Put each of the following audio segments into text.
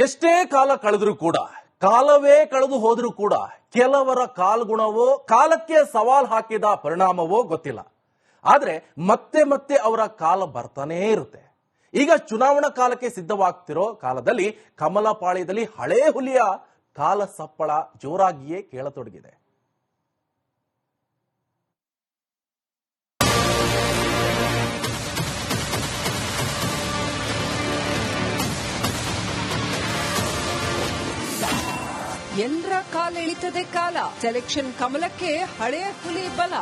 ಎಷ್ಟೇ ಕಾಲ ಕಳೆದರೂ ಕೂಡ, ಕಾಲವೇ ಕಳೆದು ಹೋದರೂ ಕೂಡ ಕೆಲವರ ಕಾಲ್ಗುಣವೋ ಕಾಲಕ್ಕೆ ಸವಾಲ್ ಹಾಕಿದ ಪರಿಣಾಮವೋ ಗೊತ್ತಿಲ್ಲ. ಆದ್ರೆ ಮತ್ತೆ ಮತ್ತೆ ಅವರ ಕಾಲ ಬರ್ತಾನೇ ಇರುತ್ತೆ. ಈಗ ಚುನಾವಣಾ ಕಾಲಕ್ಕೆ ಸಿದ್ಧವಾಗ್ತಿರೋ ಕಾಲದಲ್ಲಿ ಕಮಲಪಾಳ್ಯದಲ್ಲಿ ಹಳೇ ಹುಲಿಯ ಕಾಲ ಸಪ್ಪಳ ಜೋರಾಗಿಯೇ ಕೇಳತೊಡಗಿದೆ. ಎಲ್ಲರ ಕಾಲೆಳಿತದೆ ಕಾಲ. ಸೆಲೆಕ್ಷನ್ ಕಮಲಕ್ಕೆ ಹಳೆಯ ಹುಲಿ ಬಲ.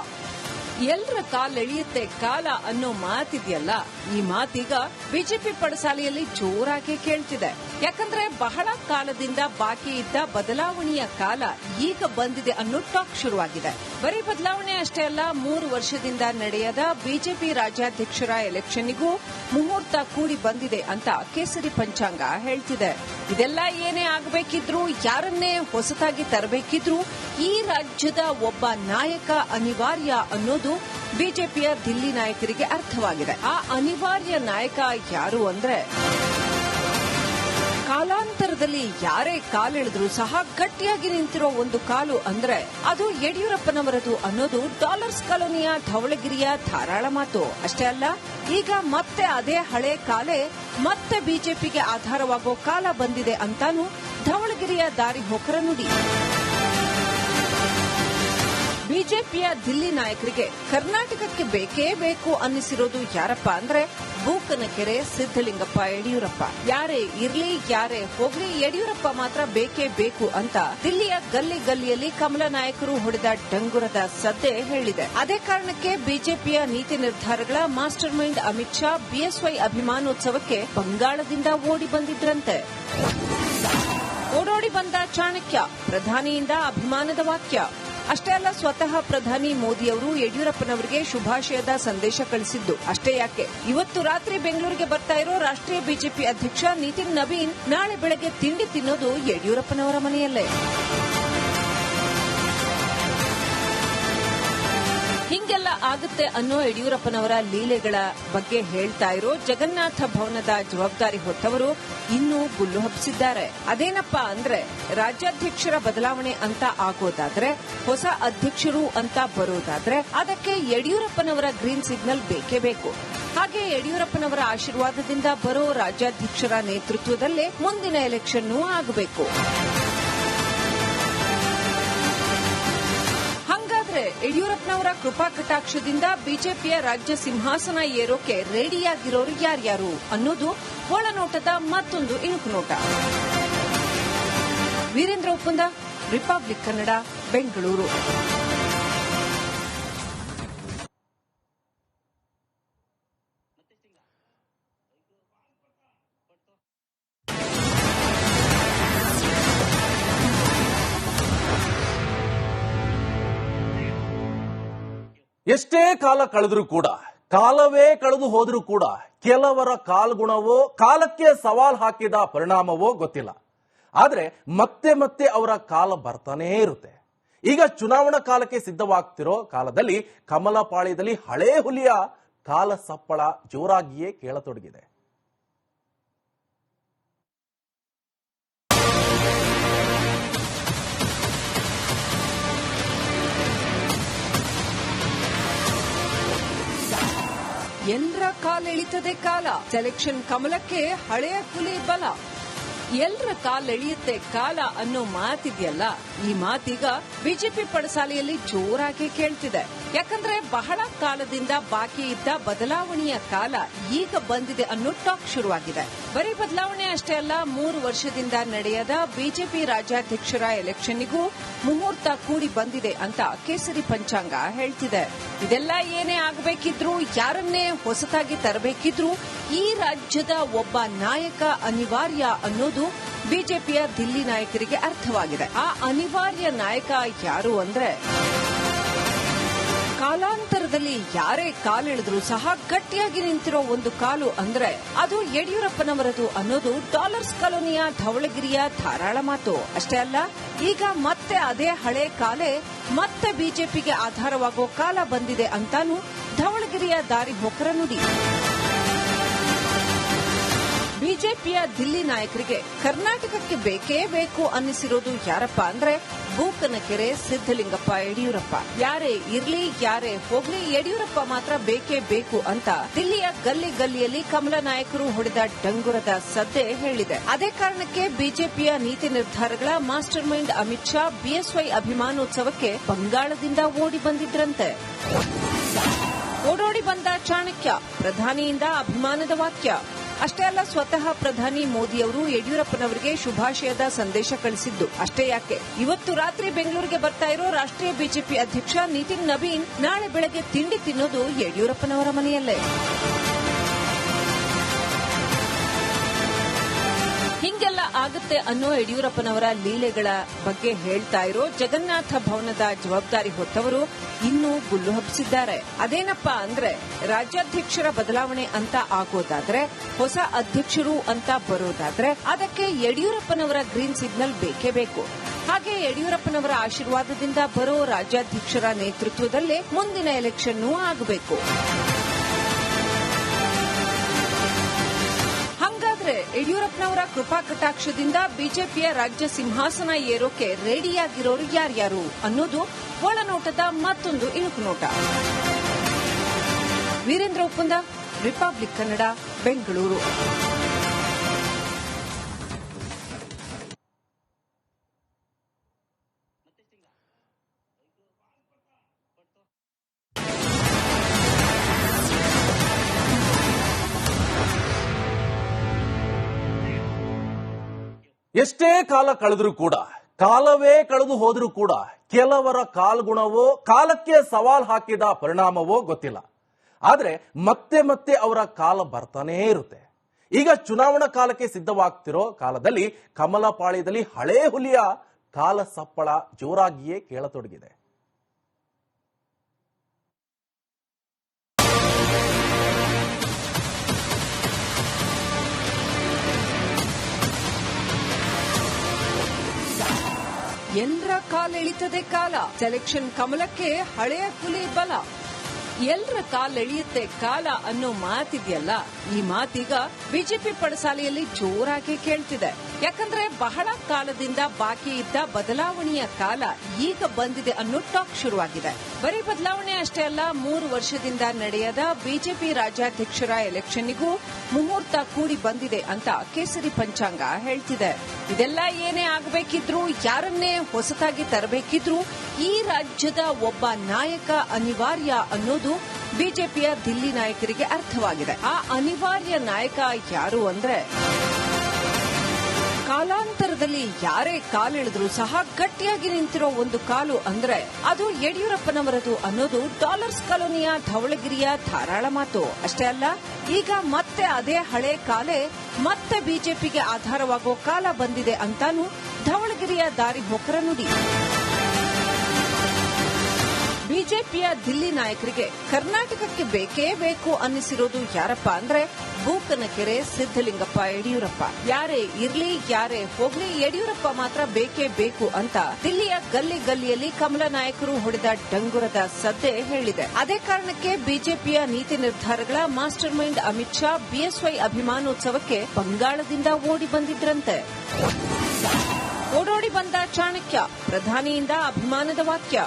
ಎಲ್ಲರ ಕಾಲೆಳೆಯುತ್ತೆ ಕಾಲ ಅನ್ನೋ ಮಾತಿದೆಯಲ್ಲ, ಈ ಮಾತೀಗ ಬಿಜೆಪಿ ಪಡಸಾಲೆಯಲ್ಲಿ ಜೋರಾಗಿ ಕೇಳ್ತಿದೆ. ಯಾಕಂದ್ರೆ ಬಹಳ ಕಾಲದಿಂದ ಬಾಕಿ ಇದ್ದ ಬದಲಾವಣೆಯ ಕಾಲ ಈಗ ಬಂದಿದೆ ಅನ್ನೋ ಟಾಕ್ ಶುರುವಾಗಿದೆ. ಬರೀ ಬದಲಾವಣೆ ಅಷ್ಟೇ ಅಲ್ಲ, 3 ವರ್ಷದಿಂದ ನಡೆಯದ ಬಿಜೆಪಿ ರಾಜ್ಯಾಧ್ಯಕ್ಷರ ಎಲೆಕ್ಷನ್ನಿಗೂ ಮುಹೂರ್ತ ಕೂಡಿ ಬಂದಿದೆ ಅಂತ ಕೇಸರಿ ಪಂಚಾಂಗ ಹೇಳ್ತಿದೆ. ಇದೆಲ್ಲ ಏನೇ ಆಗಬೇಕಿದ್ರು, ಯಾರನ್ನೇ ಹೊಸತಾಗಿ ತರಬೇಕಿದ್ರು ಈ ರಾಜ್ಯದ ಒಬ್ಬ ನಾಯಕ ಅನಿವಾರ್ಯ ಅನ್ನೋದು ಬಿಜೆಪಿಯ ದಿಲ್ಲಿ ನಾಯಕರಿಗೆ ಅರ್ಥವಾಗಿದೆ. ಆ ಅನಿವಾರ್ಯ ನಾಯಕ ಯಾರು ಅಂದ್ರೆ, ಕಾಲಾಂತರದಲ್ಲಿ ಯಾರೇ ಕಾಲೆಳೆದ್ರೂ ಸಹ ಗಟ್ಟಿಯಾಗಿ ನಿಂತಿರೋ ಒಂದು ಕಾಲು ಅಂದ್ರೆ ಅದು ಯಡಿಯೂರಪ್ಪನವರದು ಅನ್ನೋದು ಡಾಲರ್ಸ್ ಕಾಲೋನಿಯ ಧವಳಗಿರಿಯ ಧಾರಾಳ ಮಾತು. ಅಷ್ಟೇ ಅಲ್ಲ, ಈಗ ಮತ್ತೆ ಅದೇ ಹಳೆ ಕಾಲೇ ಮತ್ತೆ ಬಿಜೆಪಿಗೆ ಆಧಾರವಾಗೋ ಕಾಲ ಬಂದಿದೆ ಅಂತಾನೂ ಧವಳಗಿರಿಯ ದಾರಿ ಹೋಕರ ನುಡಿ. ಬಿಜೆಪಿಯ ದಿಲ್ಲಿ ನಾಯಕರಿಗೆ ಕರ್ನಾಟಕಕ್ಕೆ ಬೇಕೇ ಬೇಕು ಅನ್ನಿಸಿರೋದು ಯಾರಪ್ಪ ಅಂದ್ರೆ ಬೂಕನಕೆರೆ ಸಿದ್ದಲಿಂಗಪ್ಪ ಯಡಿಯೂರಪ್ಪ. ಯಾರೇ ಇರ್ಲಿ ಯಾರೇ ಹೋಗ್ಲಿ, ಯಡಿಯೂರಪ್ಪ ಮಾತ್ರ ಬೇಕೇ ಬೇಕು ಅಂತ ದಿಲ್ಲಿಯ ಗಲ್ಲಿ ಗಲ್ಲಿಯಲ್ಲಿ ಕಮಲ ನಾಯಕರು ಹೊಡೆದ ಡಂಗುರದ ಸದ್ದೆ ಹೇಳಿದೆ. ಅದೇ ಕಾರಣಕ್ಕೆ ಬಿಜೆಪಿಯ ನೀತಿ ನಿರ್ಧಾರಗಳ master mind Amit Shah BSY ಅಭಿಮಾನೋತ್ಸವಕ್ಕೆ ಬಂಗಾಳದಿಂದ ಓಡಿ ಬಂದಿದ್ರಂತೆ. ಓಡೋಡಿ ಬಂದ ಚಾಣಕ್ಯ, ಪ್ರಧಾನಿಯಿಂದ ಅಭಿಮಾನದ ವಾಕ್ಯ. ಅಷ್ಟೇ ಅಲ್ಲ, ಸ್ವತಃ ಪ್ರಧಾನಿ ಮೋದಿಯವರು ಯಡಿಯೂರಪ್ಪನವರಿಗೆ ಶುಭಾಶಯದ ಸಂದೇಶ ಕಳಿಸಿದ್ದು. ಅಷ್ಟೇ ಯಾಕೆ, ಇವತ್ತು ರಾತ್ರಿ ಬೆಂಗಳೂರಿಗೆ ಬರ್ತಾ ಇರೋ ರಾಷ್ಟ್ರೀಯ ಬಿಜೆಪಿ ಅಧ್ಯಕ್ಷ ನಿತಿನ್ ನವೀನ್ ನಾಳೆ ಬೆಳಗ್ಗೆ ತಿಂಡಿ ತಿನ್ನೋದು ಯಡಿಯೂರಪ್ಪನವರ ಮನೆಯಲ್ಲೇ. ಹಿಂಗೆಲ್ಲ ಆಗುತ್ತೆ ಅನ್ನೋ ಯಡಿಯೂರಪ್ಪನವರ ಲೀಲೆಗಳ ಬಗ್ಗೆ ಹೇಳ್ತಾ ಇರೋ ಜಗನ್ನಾಥ ಭವನದ ಜವಾಬ್ದಾರಿ ಹೊತ್ತವರು ಇನ್ನೂ ಗುಲ್ಲು ಹಬ್ಬಿಸಿದ್ದಾರೆ. ಅದೇನಪ್ಪಾ ಅಂದ್ರೆ, ರಾಜ್ಯಾಧ್ಯಕ್ಷರ ಬದಲಾವಣೆ ಅಂತ ಆಗೋದಾದ್ರೆ, ಹೊಸ ಅಧ್ಯಕ್ಷರು ಅಂತ ಬರೋದಾದ್ರೆ ಅದಕ್ಕೆ ಯಡಿಯೂರಪ್ಪನವರ ಗ್ರೀನ್ ಸಿಗ್ನಲ್ ಬೇಕೇ ಬೇಕು. ಹಾಗೆ ಯಡಿಯೂರಪ್ಪನವರ ಆಶೀರ್ವಾದದಿಂದ ಬರೋ ರಾಜ್ಯಾಧ್ಯಕ್ಷರ ನೇತೃತ್ವದಲ್ಲೇ ಮುಂದಿನ ಎಲೆಕ್ಷನ್ ಆಗಬೇಕು. ಯಡಿಯೂರಪ್ಪನವರ ಕೃಪಾ ಕಟಾಕ್ಷದಿಂದ ಬಿಜೆಪಿಯ ರಾಜ್ಯ ಸಿಂಹಾಸನ ಏರೋಕೆ ರೆಡಿಯಾಗಿರೋರು ಯಾರ್ಯಾರು ಅನ್ನೋದು ಒಳನೋಟದ ಮತ್ತೊಂದು ಇಣುಕು ನೋಟ. ವೀರೇಂದ್ರ ಒಪ್ಪಂದ, ರಿಪಬ್ಲಿಕ್ ಕನ್ನಡ, ಬೆಂಗಳೂರು. ಎಷ್ಟೇ ಕಾಲ ಕಳೆದರೂ ಕೂಡ, ಕಾಲವೇ ಕಳೆದು ಹೋದರೂ ಕೂಡ ಕೆಲವರ ಕಾಲ್ಗುಣವೋ ಕಾಲಕ್ಕೆ ಸವಾಲ್ ಹಾಕಿದ ಪರಿಣಾಮವೋ ಗೊತ್ತಿಲ್ಲ. ಆದ್ರೆ ಮತ್ತೆ ಮತ್ತೆ ಅವರ ಕಾಲ ಬರ್ತಾನೇ ಇರುತ್ತೆ. ಈಗ ಚುನಾವಣಾ ಕಾಲಕ್ಕೆ ಸಿದ್ಧವಾಗ್ತಿರೋ ಕಾಲದಲ್ಲಿ ಕಮಲಪಾಳ್ಯದಲ್ಲಿ ಹಳೇ ಹುಲಿಯ ಕಾಲ ಸಪ್ಪಳ ಜೋರಾಗಿಯೇ ಕೇಳತೊಡಗಿದೆ. ಎಲ್ಲರ ಕಾಲೆಳಿತದೆ ಕಾಲ. ಸೆಲೆಕ್ಷನ್ ಕಮಲಕ್ಕೆ ಹಳೆಯ ಹುಲಿ ಬಲ. ಎಲ್ಲರ ಕಾಲೆಳೆಯುತ್ತೆ ಕಾಲ ಅನ್ನೋ ಮಾತಿದೆಯಲ್ಲ, ಈ ಮಾತೀಗ ಬಿಜೆಪಿ ಪಡಸಾಲೆಯಲ್ಲಿ ಜೋರಾಗಿ ಕೇಳ್ತಿದೆ. ಯಾಕಂದ್ರೆ ಬಹಳ ಕಾಲದಿಂದ ಬಾಕಿ ಇದ್ದ ಬದಲಾವಣೆಯ ಕಾಲ ಈಗ ಬಂದಿದೆ ಅನ್ನೋ ಟಾಕ್ ಶುರುವಾಗಿದೆ. ಬರೀ ಬದಲಾವಣೆ ಅಷ್ಟೇ ಅಲ್ಲ, 3 ವರ್ಷದಿಂದ ನಡೆಯದ ಬಿಜೆಪಿ ರಾಜ್ಯಾಧ್ಯಕ್ಷರ ಎಲೆಕ್ಷನ್ನಿಗೂ ಮುಹೂರ್ತ ಕೂಡಿ ಬಂದಿದೆ ಅಂತ ಕೇಸರಿ ಪಂಚಾಂಗ ಹೇಳ್ತಿದೆ. ಇದೆಲ್ಲ ಏನೇ ಆಗಬೇಕಿದ್ರು, ಯಾರನ್ನೇ ಹೊಸತಾಗಿ ತರಬೇಕಿದ್ರು ಈ ರಾಜ್ಯದ ಒಬ್ಬ ನಾಯಕ ಅನಿವಾರ್ಯ ಅನ್ನೋದು ಬಿಜೆಪಿಯ ದಿಲ್ಲಿ ನಾಯಕರಿಗೆ ಅರ್ಥವಾಗಿದೆ. ಆ ಅನಿವಾರ್ಯ ನಾಯಕ ಯಾರು ಅಂದ್ರೆ, ಕಾಲಾಂತರದಲ್ಲಿ ಯಾರೇ ಕಾಲೆಳೆದ್ರೂ ಸಹ ಗಟ್ಟಿಯಾಗಿ ನಿಂತಿರೋ ಒಂದು ಕಾಲು ಅಂದ್ರೆ ಅದು ಯಡಿಯೂರಪ್ಪನವರದು ಅನ್ನೋದು ಡಾಲರ್ಸ್ ಕಾಲೋನಿಯ ಧವಳಗಿರಿಯ ಧಾರಾಳ ಮಾತು. ಅಷ್ಟೇ ಅಲ್ಲ, ಈಗ ಮತ್ತೆ ಅದೇ ಹಳೆ ಕಾಲೇ ಮತ್ತೆ ಬಿಜೆಪಿಗೆ ಆಧಾರವಾಗೋ ಕಾಲ ಬಂದಿದೆ ಅಂತಾನೂ ಧವಳಗಿರಿಯ ದಾರಿ ಹೋಕರ ನುಡಿ. ಬಿಜೆಪಿಯ ದಿಲ್ಲಿ ನಾಯಕರಿಗೆ ಕರ್ನಾಟಕಕ್ಕೆ ಬೇಕೇ ಬೇಕು ಅನ್ನಿಸಿರೋದು ಯಾರಪ್ಪ ಅಂದ್ರೆ ಬೂಕನಕೆರೆ ಸಿದ್ದಲಿಂಗಪ್ಪ ಯಡಿಯೂರಪ್ಪ. ಯಾರೇ ಇರ್ಲಿ ಯಾರೇ ಹೋಗ್ಲಿ ಯಡಿಯೂರಪ್ಪ ಮಾತ್ರ ಬೇಕೇ ಬೇಕು ಅಂತ ದಿಲ್ಲಿಯ ಗಲ್ಲಿ ಗಲ್ಲಿಯಲ್ಲಿ ಕಮಲ ನಾಯಕರು ಹೊಡೆದ ಡಂಗುರದ ಸದ್ದೆ ಹೇಳಿದೆ. ಅದೇ ಕಾರಣಕ್ಕೆ ಬಿಜೆಪಿಯ ನೀತಿ ನಿರ್ಧಾರಗಳ master mind Amit Shah BSY ಅಭಿಮಾನೋತ್ಸವಕ್ಕೆ ಬಂಗಾಳದಿಂದ ಓಡಿ ಬಂದಿದ್ರಂತೆ. ಓಡೋಡಿ ಬಂದ ಚಾಣಕ್ಯ, ಪ್ರಧಾನಿಯಿಂದ ಅಭಿಮಾನದ ವಾಕ್ಯ. ಅಷ್ಟೇ ಅಲ್ಲ, ಸ್ವತಃ ಪ್ರಧಾನಿ ಮೋದಿ ಅವರು ಯಡಿಯೂರಪ್ಪನವರಿಗೆ ಶುಭಾಶಯದ ಸಂದೇಶ ಕಳಿಸಿದ್ದು ಅಷ್ಟೇ ಯಾಕೆ, ಇವತ್ತು ರಾತ್ರಿ ಬೆಂಗಳೂರಿಗೆ ಬರ್ತಾ ಇರೋ ರಾಷ್ಟ್ರೀಯ ಬಿಜೆಪಿ ಅಧ್ಯಕ್ಷ ನಿತಿನ್ ನವೀನ್ ನಾಳೆ ಬೆಳಗ್ಗೆ ತಿಂಡಿ ತಿನ್ನೋದು ಯಡಿಯೂರಪ್ಪನವರ ಮನೆಯಲ್ಲೇ. ಹಿಂಗೆಲ್ಲ ಆಗುತ್ತೆ ಅನ್ನೋ ಯಡಿಯೂರಪ್ಪನವರ ಲೀಲೆಗಳ ಬಗ್ಗೆ ಹೇಳ್ತಾ ಇರೋ ಜಗನ್ನಾಥ ಭವನದ ಜವಾಬ್ದಾರಿ ಹೊತ್ತವರು ಇನ್ನೂ ಗುಲ್ಲು ಹಬ್ಬಿಸಿದ್ದಾರೆ. ಅದೇನಪ್ಪಾ ಅಂದ್ರೆ ರಾಜ್ಯಾಧ್ಯಕ್ಷರ ಬದಲಾವಣೆ ಅಂತ ಆಗೋದಾದ್ರೆ, ಹೊಸ ಅಧ್ಯಕ್ಷರು ಅಂತ ಬರೋದಾದ್ರೆ ಅದಕ್ಕೆ ಯಡಿಯೂರಪ್ಪನವರ ಗ್ರೀನ್ ಸಿಗ್ನಲ್ ಬೇಕೇ ಬೇಕು. ಹಾಗೆ ಯಡಿಯೂರಪ್ಪನವರ ಆಶೀರ್ವಾದದಿಂದ ಬರೋ ರಾಜ್ಯಾಧ್ಯಕ್ಷರ ನೇತೃತ್ವದಲ್ಲೇ ಮುಂದಿನ ಎಲೆಕ್ಷನ್ ಆಗಬೇಕು. ಹಾಗಾದ್ರೆ ಯಡಿಯೂರಪ್ಪನವರ ಕೃಪಾ ಕಟಾಕ್ಷದಿಂದ ಬಿಜೆಪಿಯ ರಾಜ್ಯ ಸಿಂಹಾಸನ ಏರೋಕೆ ರೆಡಿಯಾಗಿರೋರು ಯಾರ್ಯಾರು ಅನ್ನೋದು ಒಳನೋಟದ ಮತ್ತೊಂದು ಇಣುಕು ನೋಟ. ವೀರೇಂದ್ರ ಉಪ್ಪುಂದ, ರಿಪಬ್ಲಿಕ್ ಕನ್ನಡ, ಬೆಂಗಳೂರು. ಎಷ್ಟೇ ಕಾಲ ಕಳೆದರೂ ಕೂಡ, ಕಾಲವೇ ಕಳೆದು ಹೋದರೂ ಕೂಡ ಕೆಲವರ ಕಾಲ್ಗುಣವೋ ಕಾಲಕ್ಕೆ ಸವಾಲ್ ಹಾಕಿದ ಪರಿಣಾಮವೋ ಗೊತ್ತಿಲ್ಲ. ಆದ್ರೆ ಮತ್ತೆ ಮತ್ತೆ ಅವರ ಕಾಲ ಬರ್ತಾನೇ ಇರುತ್ತೆ. ಈಗ ಚುನಾವಣಾ ಕಾಲಕ್ಕೆ ಸಿದ್ಧವಾಗ್ತಿರೋ ಕಾಲದಲ್ಲಿ ಕಮಲಪಾಳ್ಯದಲ್ಲಿ ಹಳೇ ಹುಲಿಯ ಕಾಲ ಸಪ್ಪಳ ಜೋರಾಗಿಯೇ ಕೇಳತೊಡಗಿದೆ. ಎಲ್ಲರ ಕಾಲೆಳಿತದೆ ಕಾಲ, ಸೆಲೆಕ್ಷನ್ ಕಮಲಕ್ಕೆ ಹಳೆಯ ಹುಲಿ ಬಲ. ಎಲ್ಲರ ಕಾಲೆಳೆಯುತ್ತೆ ಕಾಲ ಅನ್ನೋ ಮಾತಿದೆಯಲ್ಲ, ಈ ಮಾತೀಗ ಬಿಜೆಪಿ ಪಡಸಾಲೆಯಲ್ಲಿ ಜೋರಾಗಿ ಕೇಳ್ತಿದೆ. ಯಾಕಂದ್ರೆ ಬಹಳ ಕಾಲದಿಂದ ಬಾಕಿ ಇದ್ದ ಬದಲಾವಣೆಯ ಕಾಲ ಈಗ ಬಂದಿದೆ ಅನ್ನೋ ಟಾಕ್ ಶುರುವಾಗಿದೆ. ಬರೀ ಬದಲಾವಣೆ ಅಷ್ಟೇ ಅಲ್ಲ, 3 ವರ್ಷದಿಂದ ನಡೆಯದ ಬಿಜೆಪಿ ರಾಜ್ಯಾಧ್ಯಕ್ಷರ ಎಲೆಕ್ಷನ್ನಿಗೂ ಮುಹೂರ್ತ ಕೂಡಿ ಬಂದಿದೆ ಅಂತ ಕೇಸರಿ ಪಂಚಾಂಗ ಹೇಳ್ತಿದೆ. ಇದೆಲ್ಲ ಏನೇ ಆಗಬೇಕಿದ್ರು, ಯಾರನ್ನೇ ಹೊಸತಾಗಿ ತರಬೇಕಿದ್ರು ಈ ರಾಜ್ಯದ ಒಬ್ಬ ನಾಯಕ ಅನಿವಾರ್ಯ ಅನ್ನೋದು ಬಿಜೆಪಿಯ ದಿಲ್ಲಿ ನಾಯಕರಿಗೆ ಅರ್ಥವಾಗಿದೆ. ಆ ಅನಿವಾರ್ಯ ನಾಯಕ ಯಾರು ಅಂದ್ರೆ, ಕಾಲಾಂತರದಲ್ಲಿ ಯಾರೇ ಕಾಲೆಳೆದ್ರೂ ಸಹ ಗಟ್ಟಿಯಾಗಿ ನಿಂತಿರೋ ಒಂದು ಕಾಲು ಅಂದ್ರೆ ಅದು ಯಡಿಯೂರಪ್ಪನವರದು ಅನ್ನೋದು ಡಾಲರ್ಸ್ ಕಾಲೋನಿಯ ಧವಳಗಿರಿಯ ಧಾರಾಳ ಮಾತು. ಅಷ್ಟೇ ಅಲ್ಲ, ಈಗ ಮತ್ತೆ ಅದೇ ಹಳೆ ಕಾಲೇ ಮತ್ತೆ ಬಿಜೆಪಿಗೆ ಆಧಾರವಾಗೋ ಕಾಲ ಬಂದಿದೆ ಅಂತಾನೂ ಧವಳಗಿರಿಯ ದಾರಿ ಹೋಕರ ನುಡಿ. ಬಿಜೆಪಿಯ ದಿಲ್ಲಿ ನಾಯಕರಿಗೆ ಕರ್ನಾಟಕಕ್ಕೆ ಬೇಕೇ ಬೇಕು ಅನ್ನಿಸಿರೋದು ಯಾರಪ್ಪ ಅಂದ್ರೆ ಬೂಕನಕೆರೆ ಸಿದ್ದಲಿಂಗಪ್ಪ ಯಡಿಯೂರಪ್ಪ. ಯಾರೇ ಇರ್ಲಿ ಯಾರೇ ಹೋಗ್ಲಿ ಯಡಿಯೂರಪ್ಪ ಮಾತ್ರ ಬೇಕೇ ಬೇಕು ಅಂತ ದಿಲ್ಲಿಯ ಗಲ್ಲಿ ಗಲ್ಲಿಯಲ್ಲಿ ಕಮಲ ನಾಯಕರು ಹೊಡೆದ ಡಂಗುರದ ಸದ್ದೆ ಹೇಳಿದೆ. ಅದೇ ಕಾರಣಕ್ಕೆ ಬಿಜೆಪಿಯ ನೀತಿ ನಿರ್ಧಾರಗಳ master mind Amit Shah BSY ಅಭಿಮಾನೋತ್ಸವಕ್ಕೆ ಬಂಗಾಳದಿಂದ ಓಡಿ ಬಂದಿದ್ರಂತೆ. ಓಡೋಡಿ ಬಂದ ಚಾಣಕ್ಯ, ಪ್ರಧಾನಿಯಿಂದ ಅಭಿಮಾನದ ವಾಕ್ಯ.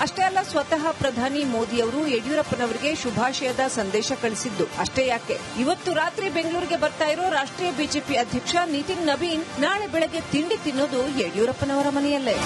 ಅಷ್ಟೇ ಅಲ್ಲ, ಸ್ವತಃ ಪ್ರಧಾನಿ ಮೋದಿ ಅವರು ಯಡಿಯೂರಪ್ಪನವರಿಗೆ ಶುಭಾಶಯದ ಸಂದೇಶ ಕಳಿಸಿದ್ದು ಅಷ್ಟೇ ಯಾಕೆ, ಇವತ್ತು ರಾತ್ರಿ ಬೆಂಗಳೂರಿಗೆ ಬರ್ತಾ ಇರೋ ರಾಷ್ಟ್ರೀಯ ಬಿಜೆಪಿ ಅಧ್ಯಕ್ಷ ನಿತಿನ್ ನವೀನ್ ನಾಳೆ ಬೆಳಗ್ಗೆ ತಿಂಡಿ ತಿನ್ನೋದು ಯಡಿಯೂರಪ್ಪನವರ ಮನೆಯಲ್ಲೇ.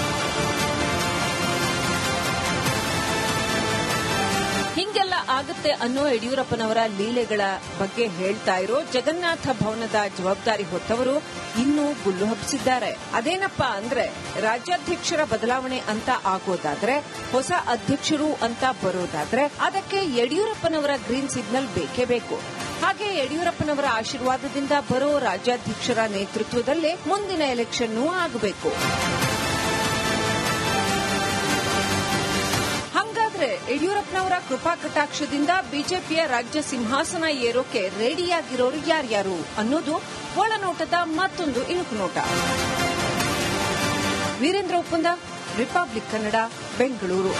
ಹಿಂಗೆಲ್ಲ ಆಗುತ್ತೆ ಅನ್ನೋ ಯಡಿಯೂರಪ್ಪನವರ ಲೀಲೆಗಳ ಬಗ್ಗೆ ಹೇಳ್ತಾ ಇರೋ ಜಗನ್ನಾಥ ಭವನದ ಜವಾಬ್ದಾರಿ ಹೊತ್ತವರು ಇನ್ನೂ ಗುಲ್ಲು ಹಬ್ಬಿಸಿದ್ದಾರೆ. ಅದೇನಪ್ಪಾ ಅಂದ್ರೆ ರಾಜ್ಯಾಧ್ಯಕ್ಷರ ಬದಲಾವಣೆ ಅಂತ ಆಗೋದಾದ್ರೆ, ಹೊಸ ಅಧ್ಯಕ್ಷರು ಅಂತ ಬರೋದಾದ್ರೆ ಅದಕ್ಕೆ ಯಡಿಯೂರಪ್ಪನವರ ಗ್ರೀನ್ ಸಿಗ್ನಲ್ ಬೇಕೇ ಬೇಕು. ಹಾಗೆ ಯಡಿಯೂರಪ್ಪನವರ ಆಶೀರ್ವಾದದಿಂದ ಬರೋ ರಾಜ್ಯಾಧ್ಯಕ್ಷರ ನೇತೃತ್ವದಲ್ಲೇ ಮುಂದಿನ ಎಲೆಕ್ಷನ್ ಆಗಬೇಕು. ಹಾಗಾದ್ರೆ ಯಡಿಯೂರಪ್ಪನವರ ಕೃಪಾ ಕಟಾಕ್ಷದಿಂದ ಬಿಜೆಪಿಯ ರಾಜ್ಯ ಸಿಂಹಾಸನ ಏರೋಕೆ ರೆಡಿಯಾಗಿರೋರು ಯಾರ್ಯಾರು ಅನ್ನೋದು ಒಳನೋಟದ ಮತ್ತೊಂದು ಇಣುಕು ನೋಟ. ವೀರೇಂದ್ರ ಉಪ್ಪುಂದ, ರಿಪಬ್ಲಿಕ್ ಕನ್ನಡ, ಬೆಂಗಳೂರು.